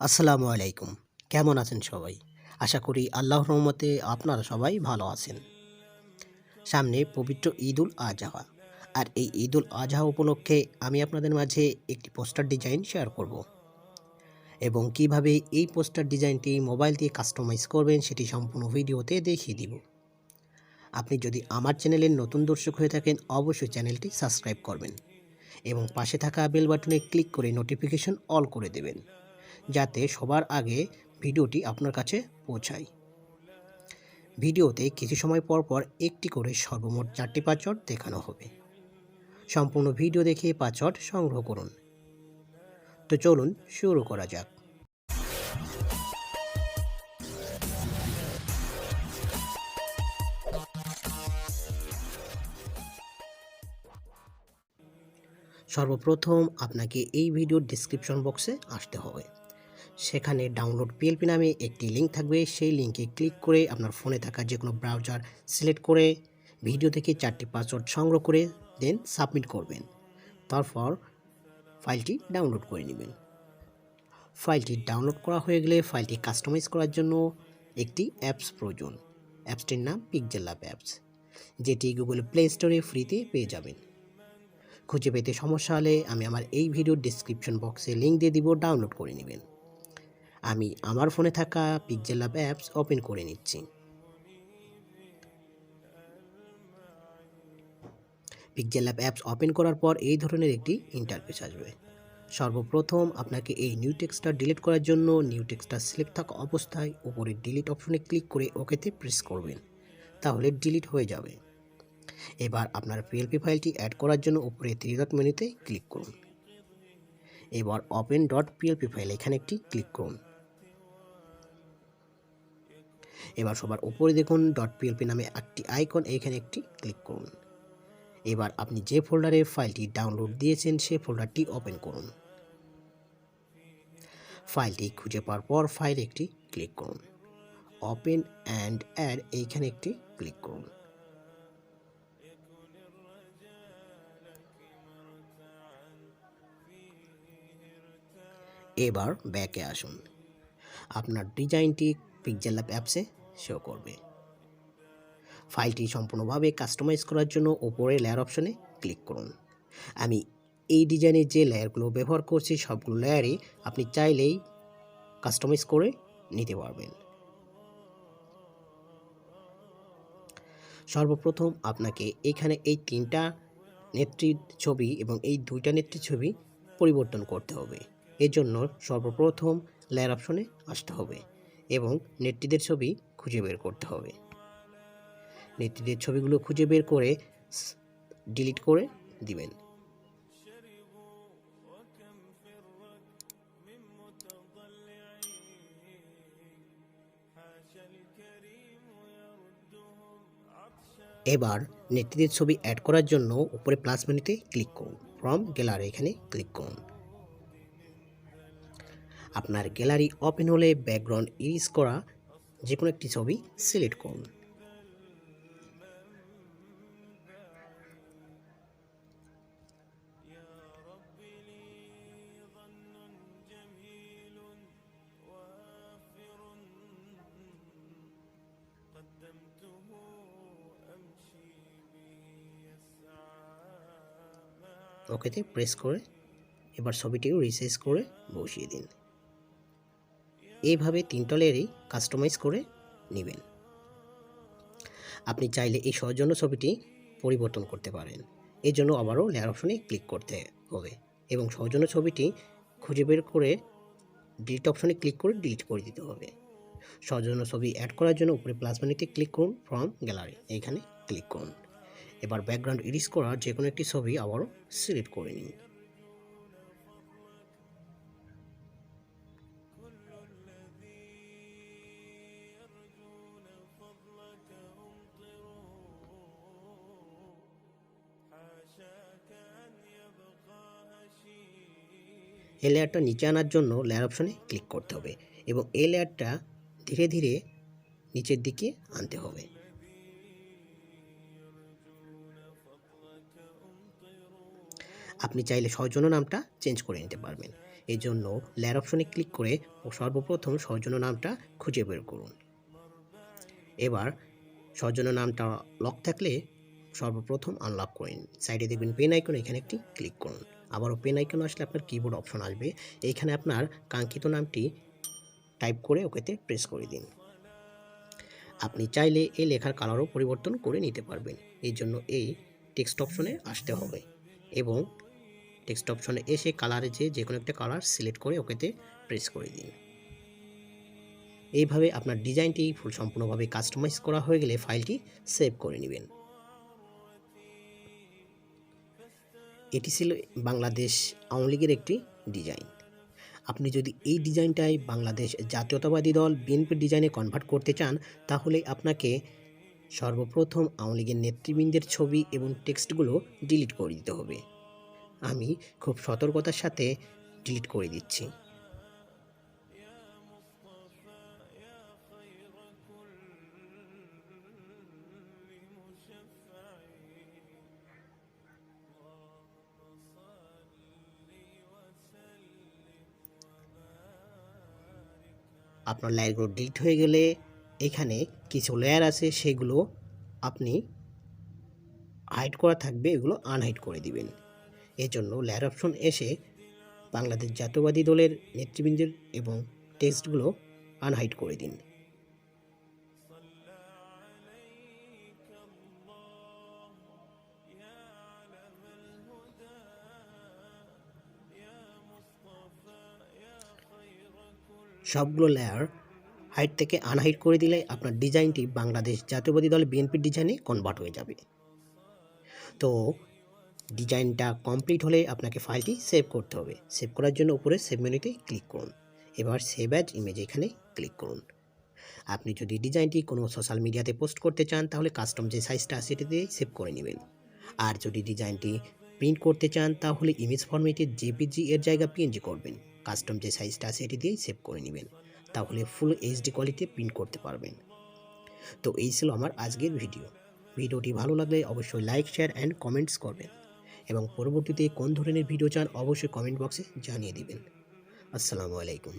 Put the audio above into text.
আসসালামু আলাইকুম। কেমন আছেন সবাই? আশা করি আল্লাহর রহমতে আপনারা সবাই ভালো আছেন। সামনে পবিত্র ঈদুল আজহা। আর এই ঈদুল আজহা উপলক্ষে আমি আপনাদের মাঝে একটি পোস্টার ডিজাইন শেয়ার করব। এবং কিভাবে এই পোস্টার ডিজাইনটি মোবাইল দিয়ে কাস্টমাইজ করবেন সেটি সম্পূর্ণ ভিডিওতে দেখিয়ে দিব। আপনি যদি আমার চ্যানেলের নতুন দর্শক হয়ে থাকেন অবশ্যই চ্যানেলটি সাবস্ক্রাইব করবেন এবং পাশে থাকা বেল বাটনে ক্লিক করে নোটিফিকেশন অল করে দেবেন, যাতে সবার আগে ভিডিওটি আপনার কাছে পৌঁছায়। ভিডিওতে কিছু সময় পর পর একটি করে সর্বমোট 4টি পাসওয়ার্ড দেখানো হবে। সম্পূর্ণ ভিডিও দেখে পাসওয়ার্ড সংগ্রহ করুন। তো চলুন শুরু করা যাক। সর্বপ্রথম আপনাকে এই ভিডিওর ডেসক্রিপশন বক্সে আসতে হবে। সেখানে ডাউনলোড পিএলপি নামে একটি লিঙ্ক থাকবে। সেই লিঙ্কে ক্লিক করে আপনার ফোনে থাকা যে কোনো ব্রাউজার সিলেক্ট করে ভিডিও থেকে 4টি পাসওয়ার্ড সংগ্রহ করে দেন সাবমিট করবেন। তারপর ফাইলটি ডাউনলোড করে নেবেন। ফাইলটি ডাউনলোড করা হয়ে গেলে ফাইলটি কাস্টমাইজ করার জন্য একটি অ্যাপস প্রয়োজন। অ্যাপসটির নাম pixellab অ্যাপস, যেটি গুগল প্লে স্টোরে ফ্রিতে পেয়ে যাবেন। খুঁজে পেতে সমস্যা হলে আমি আমার এই ভিডিওর ডেসক্রিপশন বক্সে লিঙ্ক দিয়ে দিব, ডাউনলোড করে নেবেন। আমি আমার ফোনে থাকা pixellab অ্যাপস ওপেন করে নিচ্ছি। pixellab অ্যাপস ওপেন করার পর এই ধরনের একটি ইন্টারফেস আসবে। সর্বপ্রথম আপনাকে এই নিউ টেক্সটটা ডিলিট করার জন্য নিউ টেক্সটটা সিলেক্ট থাকা অবস্থায় উপরে ডিলিট অপশনে ক্লিক করে ওকেতে প্রেস করবেন, তাহলে ডিলিট হয়ে যাবে। এবার আপনার পিএলপি ফাইলটি অ্যাড করার জন্য উপরে 3 ডট মেনুতে ক্লিক করুন। এবার ওপেন ডট পিএলপি ফাইল এখানে একটি ক্লিক করুন। এবার সবার উপরে দেখুন ডট পিএলপি নামে একটি আইকন, এখানে একটি ক্লিক করুন। এবার আপনি যে ফোল্ডারে ফাইলটি ডাউনলোড দিয়েছেন সেই ফোল্ডারটি ওপেন করুন। ফাইলটি খুঁজে পাওয়ার পর ফাইল একটি ক্লিক করুন। ওপেন অ্যান্ড অ্যাড এইখানে একটি ক্লিক করুন। এবার ব্যাকে আসুন। আপনার ডিজাইনটি pixellab অ্যাপসে শো করবে। ফাইলটি সম্পূর্ণভাবে কাস্টমাইজ করার জন্য উপরে লেয়ার অপশনে ক্লিক করুন। আমি এই ডিজাইনের যে লেয়ারগুলো ব্যবহার করছি সবগুলো লেয়ারই আপনি চাইলেই কাস্টমাইজ করে নিতে পারবেন। সর্বপ্রথম আপনাকে এখানে এই 3টা নেত্রীর ছবি এবং এই 2টা নেত্রীর ছবি পরিবর্তন করতে হবে। এর জন্য সর্বপ্রথম লেয়ার অপশনে আসতে হবে এবং নেত্রীদের ছবি খুঁজে বের করতে হবে। নেত্রীদের ছবিগুলো খুঁজে বের করে ডিলিট করে দিবেন। এবার নেত্রীদের ছবি অ্যাড করার জন্য উপরে প্লাস মেনুতে ক্লিক করুন। ফ্রম গ্যালারি এখানে ক্লিক করুন। আপনার গ্যালারি ওপেন হলে ব্যাকগ্রাউন্ড ইরেজ করা যে কোনো একটি ছবি সিলেক্ট করুন। ওকেতে প্রেস করে এবার ছবিটি রিসাইজ করে বসিয়ে দিন। এইভাবে 3টা লেয়ারই কাস্টমাইজ করে নেবেন। আপনি চাইলে এই সৌজন্য ছবিটি পরিবর্তন করতে পারেন। এর জন্য আবারও লেয়ার অপশনে ক্লিক করতে হবে এবং সৌজন্য ছবিটি খুঁজে বের করে ডিলিট অপশনে ক্লিক করে ডিলিট করে দিতে হবে। সৌজন্য ছবি অ্যাড করার জন্য উপরে প্লাস বাটনটিতে ক্লিক করুন। ফ্রম গ্যালারি এইখানে ক্লিক করুন। এবার ব্যাকগ্রাউন্ড ইরেজ করা যে কোনো একটি ছবি আবারও সিলেক্ট করে নিন। এই লেয়ারটা নিচে আনার জন্য লেয়ার অপশনে ক্লিক করতে হবে এবং এই লেয়ারটা ধীরে ধীরে নিচের দিকে আনতে হবে। আপনি চাইলে সৌজন্য নামটা চেঞ্জ করে নিতে পারবেন। এই জন্য লেয়ার অপশনে ক্লিক করে সর্বপ্রথম সৌজন্য নামটা খুঁজে বের করুন। এবার সৌজন্য নামটা লক থাকলে সর্বপ্রথম আনলক করে নিন। সাইডে দেখবেন পেন আইকন, এখানে একটি ক্লিক করুন। আবারও পেন আইকন আসলে আপনার কিবোর্ড অপশন আসবে, এইখানে আপনার কাঙ্ক্ষিত নামটি টাইপ করে ওকেতে প্রেস করে দিন। আপনি চাইলে এই লেখার কালারও পরিবর্তন করে নিতে পারবেন। এই জন্য এই টেক্সট অপশনে আসতে হবে এবং টেক্সট অপশনে এসে কালারে যে কোনো একটা কালার সিলেক্ট করে ওকেতে প্রেস করে দিন। এইভাবে আপনার ডিজাইনটি সম্পূর্ণভাবে কাস্টমাইজ করা হয়ে গেলে ফাইলটি সেভ করে নেবেন। এটি ছিল বাংলাদেশ আওয়ামী লীগের একটি ডিজাইন। আপনি যদি এই ডিজাইনটাই বাংলাদেশ জাতীয়তাবাদী দল বিএনপির ডিজাইনে কনভার্ট করতে চান, তাহলে আপনাকে সর্বপ্রথম আওয়ামী লীগের নেতৃবৃন্দের ছবি এবং টেক্সটগুলো ডিলিট করে দিতে হবে। আমি খুব সতর্কতার সাথে ডিলিট করে দিচ্ছি। আপনার লেয়ারগুলো ডিলিট হয়ে গেলে এখানে কিছু লেয়ার আছে, সেগুলো আপনি হাইড করা থাকবে, এগুলো আনহাইড করে দিবেন। এজন্য লেয়ার অপশন এসে বাংলাদেশ জাতীয়তাবাদী দলের নেতৃবৃন্দের এবং টেক্সটগুলো আনহাইড করে দিন। সবগুলো লেয়ার হাইড থেকে আনহাইড করে দিলে আপনার ডিজাইনটি বাংলাদেশ জাতীয়তাবাদী দল বিএনপির ডিজাইনে কনভার্ট হয়ে যাবে। তো ডিজাইনটা কমপ্লিট হলে আপনাকে ফাইলটি সেভ করতে হবে। সেভ করার জন্য উপরে সেভ মেনুতে ক্লিক করুন। এবার সেভ অ্যাজ ইমেজ এখানে ক্লিক করুন। আপনি যদি ডিজাইনটি কোনো সোশ্যাল মিডিয়াতে পোস্ট করতে চান, তাহলে কাস্টম যে সাইজটা আছে সেটা দিয়ে সেভ করে নেবেন। আর যদি ডিজাইনটি প্রিন্ট করতে চান, তাহলে ইমেজ ফরম্যাটে জেপিজি এর জায়গা পিএনজি করবেন। কাস্টম যে সাইজটা আছে এটি দিয়েই সেভ করে নেবেন, তাহলে ফুল এইচডি কোয়ালিটিতে প্রিন্ট করতে পারবেন। তো এই ছিল আমার আজকের ভিডিও। ভিডিওটি ভালো লাগলে অবশ্যই লাইক, শেয়ার অ্যান্ড কমেন্টস করবেন এবং পরবর্তীতে কোন ধরনের ভিডিও চান অবশ্যই কমেন্ট বক্সে জানিয়ে দিবেন। আসসালামু আলাইকুম।